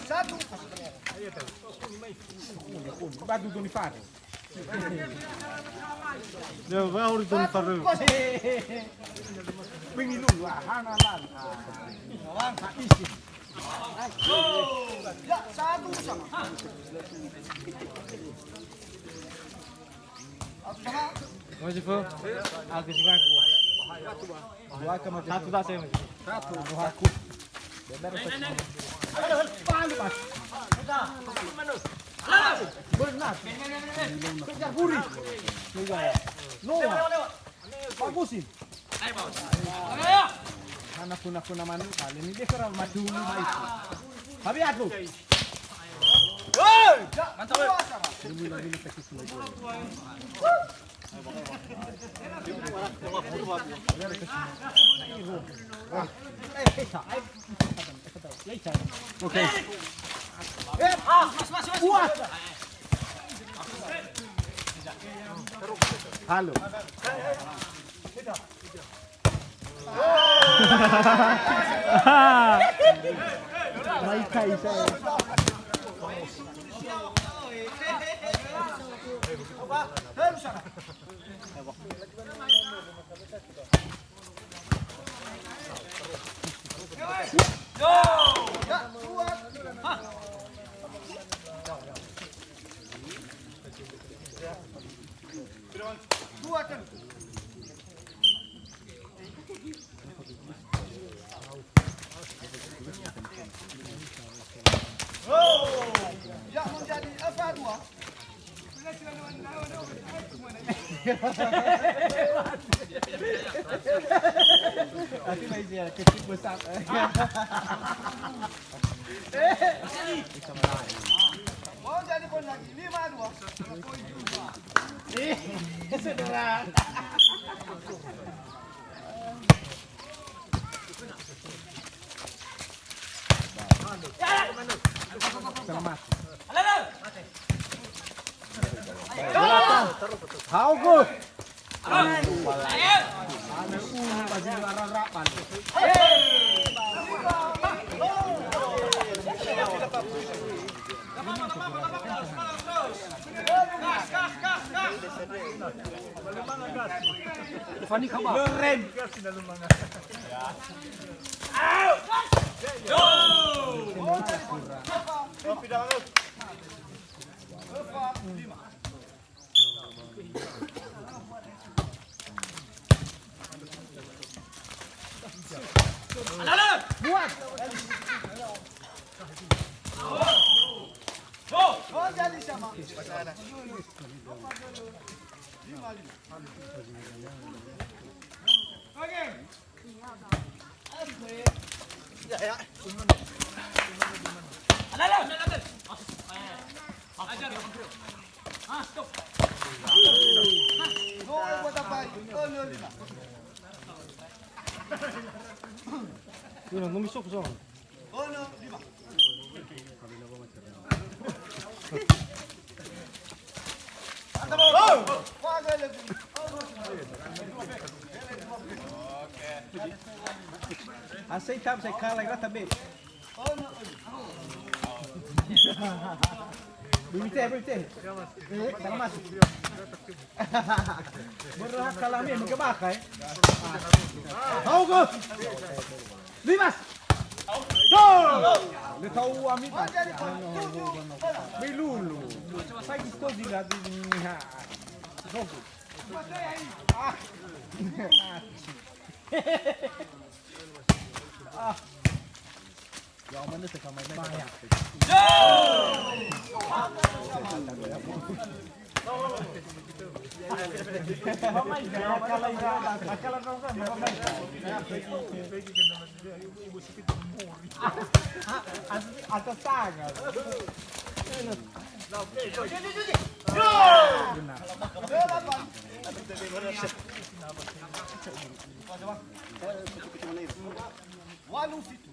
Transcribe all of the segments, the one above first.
Satu. Batu tu ni fare. Devo fare un fare. Wingi lu hana lan. Isi. Ya, satu sama. Mas foi? Aku juga aku. Dua kama Satu dah saya. satu aku. Benar benar. Mas. Benar. Kejar Puri. Noah. Bagusin. Anak kuna manu kali ini dia kerap madu lima itu. Tapi aku. Woi, mantap. Ini lagi ni tekis lagi. Oke. Kuat. Halo. Mai kai saya. Ya menjadi apa dua? Nanti Malaysia kecil besar. Mau jadi pun lagi 5-2. Saudara. Selamat. Augus. Ana bagi larang-rapan. Fani kamu. Keren. Buat. Mau jadi sama. Oke. Ya ya. Stop. No, buat apa? Oh, no, lima. Yun, numisok ko sa. Oh, no, lima. Oh! Pagal lagi. Aceitava você cala grata bem. Oh, no. Berite. Selamat. Berhak kalami magkabakay. Augus. Limas. Go! Litaw amin. May lulu. Sai gusto di lado niya. Gogo. Ya mana sa kamay na. Atas tangan. Walu fitu.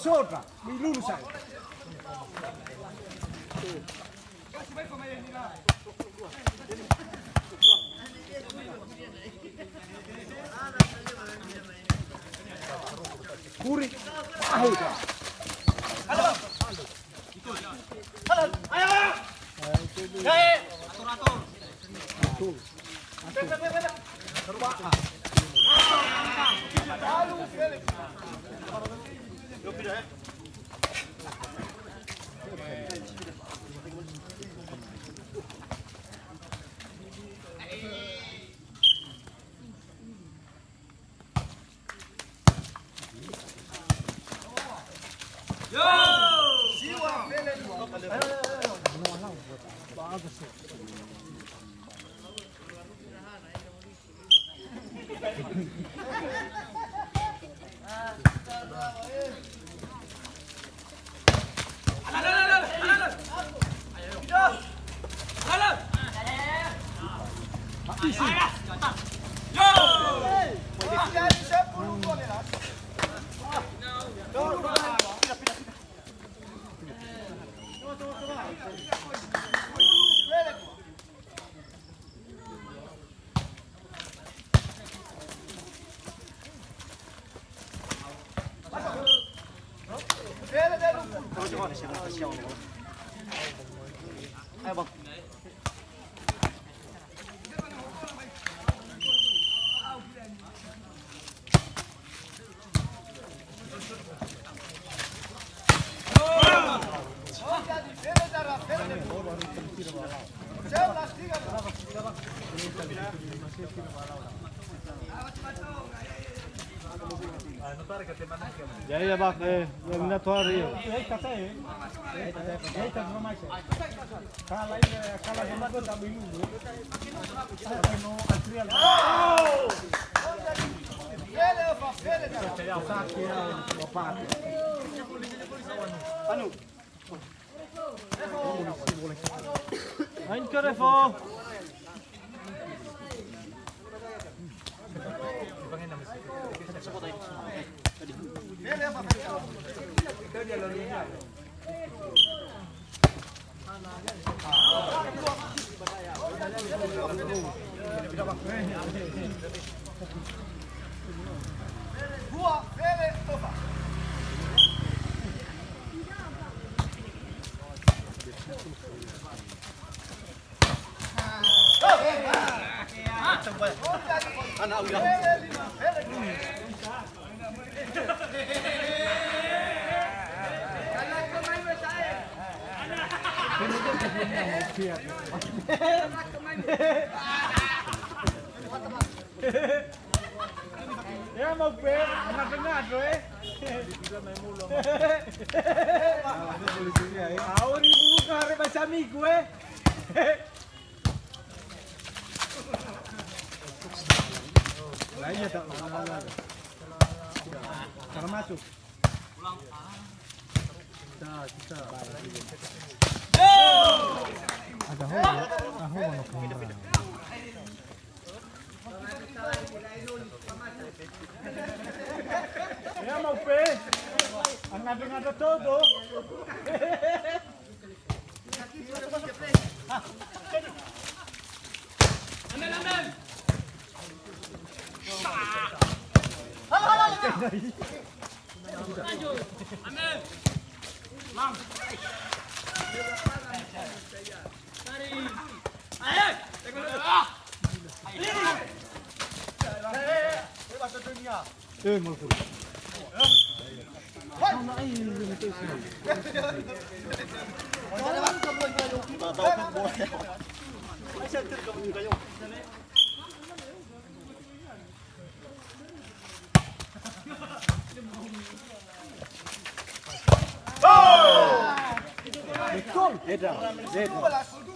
sopra, mi lulu sai. Kuri, ayo. Jadi ya bak, mina tuar iyo. Ei kata eh. Ei tak rumah saya. Kalau ini kalau rumah tu tak bilu. No Australia. Saya sakit bapak. Anu. Ain kerefo. Rua, Fele, Tofa. Ya mau be, benar doy. Tahu ribu kare macam ni gue. Lainnya tak cara masuk. Kita. Ada Ya mau pe, angkat todo.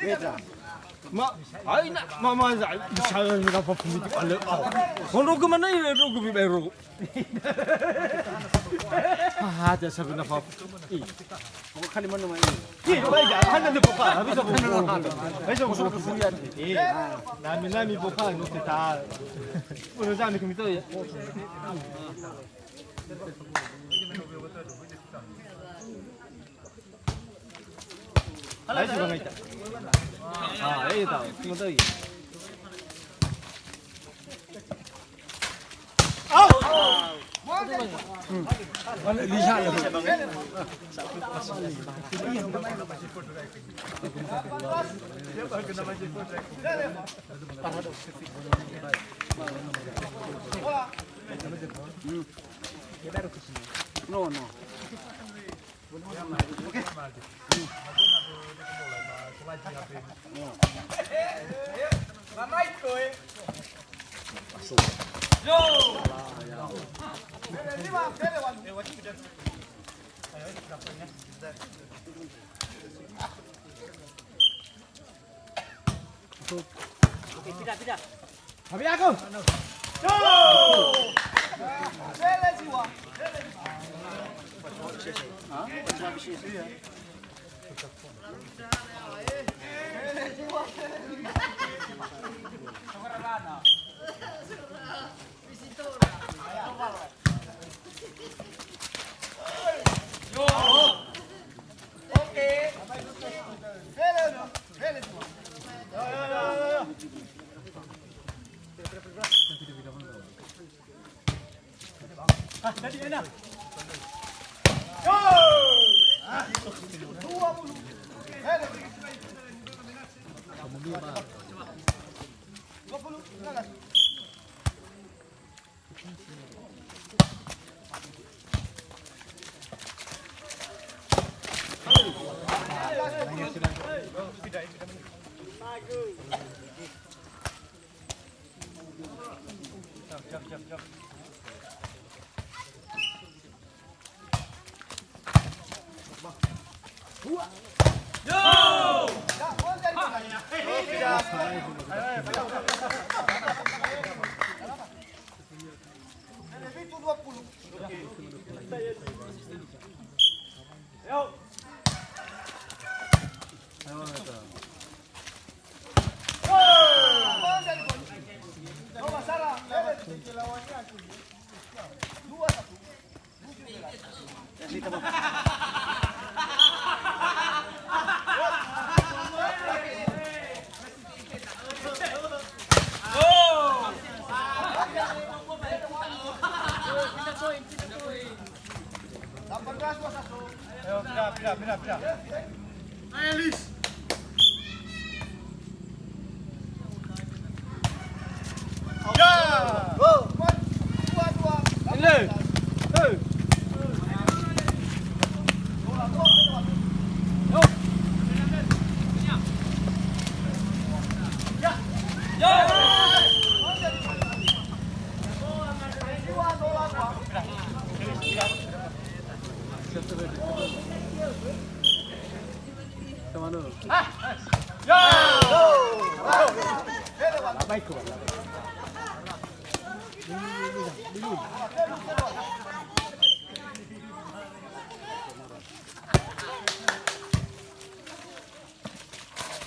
Beda. Ma, ay na, mama za, bisa nila pa pumiti pala. Kono ko man ay rogo bi bero. Ada sabi na pa. Mau kali mana main? Baik ya, hana de papa, habis ako na hana. Ay so ko suya. Nami papa no kita. Uno sa mi kumito ya. 来几个没讲？啊，哎，到，听到一。离下了。No, no. Habis aku. Jadi enak. Pindah. Ayo, Lis. Ya. Dua. Ini. Baik kok.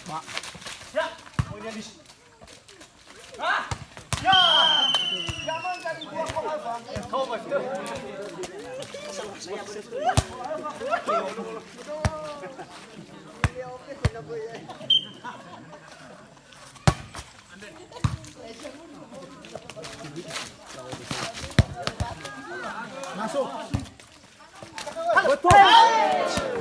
Mak. Ya, mau dia dis. Ya. Jangan jadi buah kok Alfa. Kau betul. Masuk. Betul.